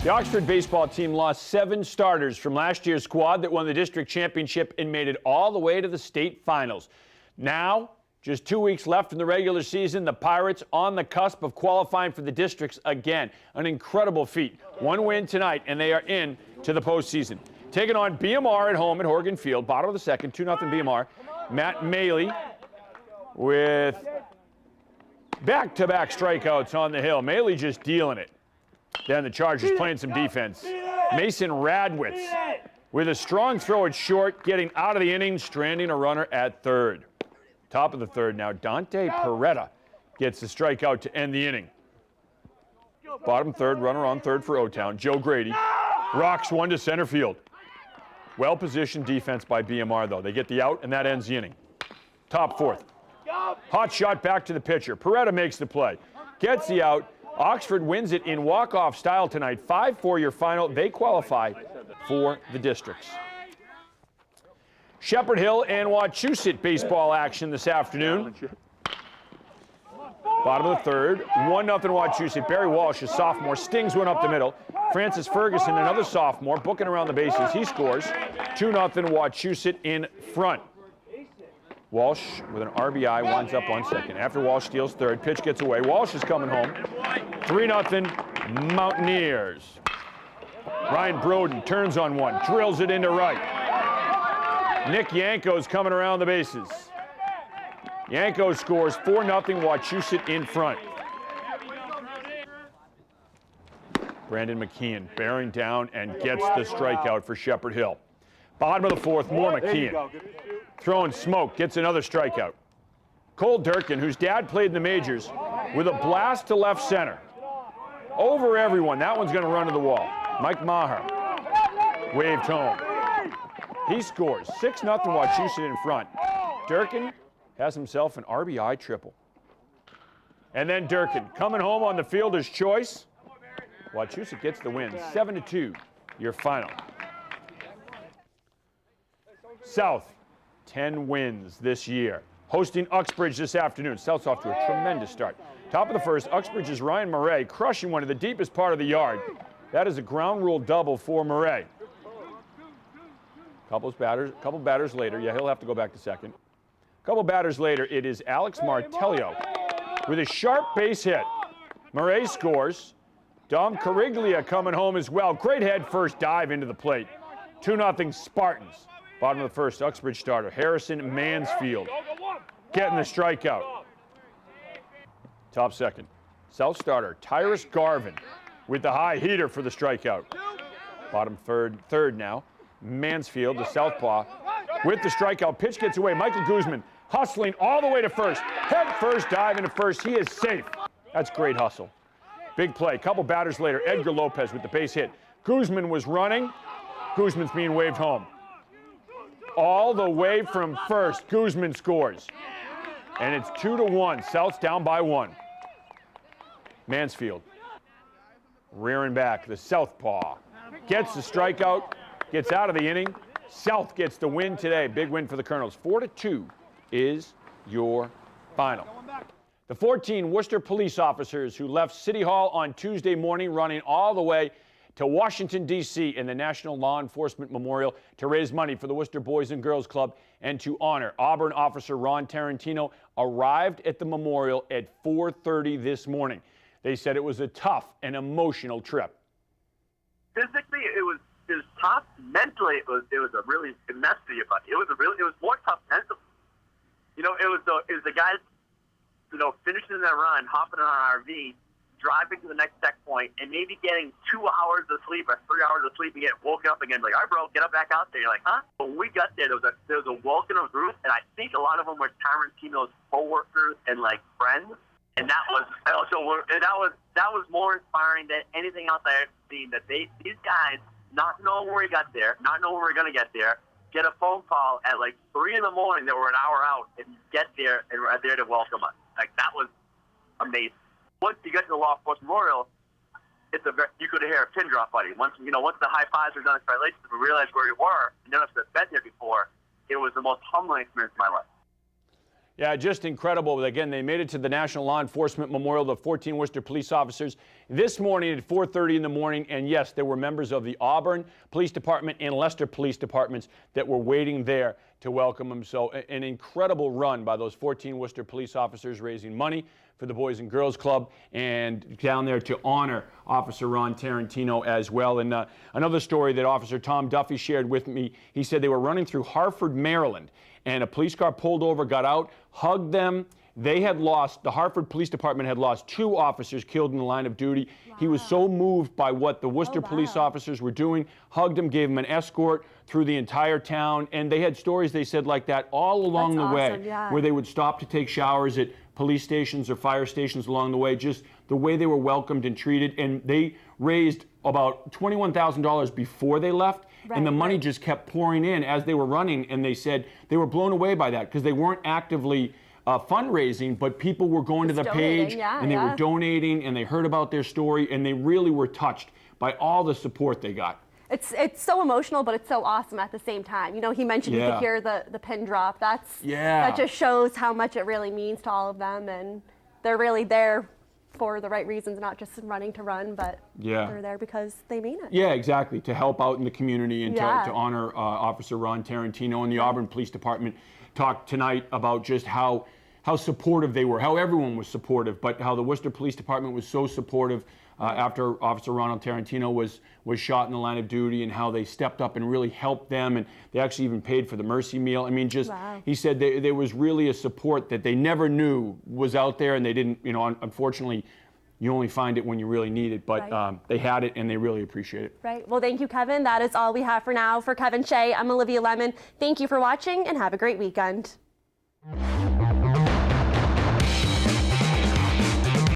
The Oxford baseball team lost 7 starters from last year's squad that won the district championship and made it all the way to the state finals. Now, just 2 weeks left in the regular season, the Pirates on the cusp of qualifying for the districts again. An incredible feat. 1 win tonight, and they are in to the postseason. Taking on BMR at home at Horgan Field, bottom of the second, 2-0 BMR. Matt Maley with back-to-back strikeouts on the hill. Maley just dealing it. Then the Chargers playing some defense. Mason Radwitz with a strong throw at short, getting out of the inning, stranding a runner at third. Top of the third now, Dante Peretta gets the strikeout to end the inning. Bottom third, runner on third for O-Town. Joe Grady rocks one to center field. Well-positioned defense by BMR, though. They get the out, and that ends the inning. Top fourth. Hot shot back to the pitcher. Peretta makes the play. Gets the out. Oxford wins it in walk-off style tonight. 5-4 your final. They qualify for the districts. Shepherd Hill and Wachusett baseball action this afternoon. Bottom of the third. 1-0 Wachusett. Barry Walsh, a sophomore, stings one up the middle. Francis Ferguson, another sophomore, booking around the bases. He scores. 2-0 Wachusett in front. Walsh with an RBI winds up on second. After Walsh steals third, pitch gets away. Walsh is coming home. 3-0 Mountaineers. Ryan Broden turns on one, drills it into right. Nick Yanko's coming around the bases. Yanko scores 4-0 Wachusett in front. Brandon McKeon bearing down and gets the strikeout for Shepherd Hill. Bottom of the fourth, more McKeon. Throwing smoke, gets another strikeout. Cole Durkin, whose dad played in the majors, with a blast to left center. Over everyone. That one's going to run to the wall. Mike Maher waved home. He scores. 6-0 Wachusett in front. Durkin has himself an RBI triple. And then Durkin coming home on the fielder's choice. Wachusett gets the win. 7-2 your final. South. 10 wins this year. Hosting Uxbridge this afternoon. South's off to a tremendous start. Top of the first, Uxbridge's Ryan Murray crushing one to the deepest part of the yard. That is a ground rule double for Murray. Couple batters later. Yeah, he'll have to go back to second. Couple batters later, it is Alex Martello with a sharp base hit. Murray scores. Dom Cariglia coming home as well. Great head first dive into the plate. 2-0 Spartans. Bottom of the first, Uxbridge starter Harrison Mansfield getting the strikeout. Top second, South starter Tyrus Garvin with the high heater for the strikeout. Bottom third now, Mansfield, the southpaw, with the strikeout. Pitch gets away. Michael Guzman hustling all the way to first. Head first dive into first. He is safe. That's great hustle. Big play. Couple batters later, Edgar Lopez with the base hit. Guzman was running. Guzman's being waved home. All the way from first, Guzman scores. And it's 2-1. South's down by 1. Mansfield rearing back, the southpaw. Gets the strikeout, gets out of the inning. South gets the win today. Big win for the Colonels. 4-2 is your final. The 14 Worcester police officers who left City Hall on Tuesday morning running all the way to Washington, D.C. in the National Law Enforcement Memorial to raise money for the Worcester Boys and Girls Club and to honor Auburn officer Ron Tarantino arrived at the memorial at 4:30 this morning. They said it was a tough and emotional trip. Physically, it was tough. Mentally, it was a really messy. It was more tough mentally. You know, it was the guys, you know, finishing their run, hopping on an RV, driving to the next checkpoint, and maybe getting 2 hours of sleep or 3 hours of sleep and get woken up again. Like, all right, bro, get up back out there. You're like, huh? When we got there, there was a welcome group, and I think a lot of them were Tarantino's co-workers and like friends. And that was more inspiring than anything else I had seen. That these guys, not knowing where we got there, not knowing where we're gonna get there, get a phone call at like 3 in the morning that we're an hour out, and get there and we're there to welcome us. Like, that was amazing. Once you get to the Law Enforcement Memorial, you could hear a pin drop, buddy. Once the high fives were done, congratulations, we realized where we were, and none of us had been there before. It was the most humbling experience of my life. Yeah, just incredible. Again, they made it to the National Law Enforcement Memorial, the 14 Worcester police officers, this morning at 4:30 in the morning. And yes, there were members of the Auburn Police Department and Leicester Police Departments that were waiting there to welcome them. So an incredible run by those 14 Worcester police officers, raising money for the Boys and Girls Club and down there to honor Officer Ron Tarantino as well. And another story that Officer Tom Duffy shared with me, he said they were running through Hartford, Maryland, and a police car pulled over, got out, hugged them. They had lost, the Hartford Police Department had lost 2 officers killed in the line of duty. Wow. He was so moved by what the Worcester police officers were doing, hugged him, gave him an escort through the entire town. And they had stories, they said, like that all along the way, where they would stop to take showers at police stations or fire stations along the way, just the way they were welcomed and treated. And they raised about $21,000 before they left. And the money just kept pouring in as they were running, and they said they were blown away by that because they weren't actively fundraising, but people were going to the page and they were donating, and they heard about their story, and they really were touched by all the support they got. It's so emotional, but it's so awesome at the same time. You know, he mentioned you could hear the pin drop. That just shows how much it really means to all of them, and they're really there for the right reasons, not just running to run, but they're there because they mean it. Yeah, exactly, to help out in the community and to honor Officer Ron Tarantino. And the Auburn Police Department talked tonight about just how supportive they were, how everyone was supportive, but how the Worcester Police Department was so supportive after Officer Ronald Tarantino was shot in the line of duty, and how they stepped up and really helped them, and they actually even paid for the mercy meal. I mean, just he said there was really a support that they never knew was out there, and they didn't, you know, unfortunately, you only find it when you really need it, but they had it, and they really appreciate it. Right. Well, thank you, Kevin. That is all we have for now. For Kevin Shea, I'm Olivia Lemon. Thank you for watching, and have a great weekend.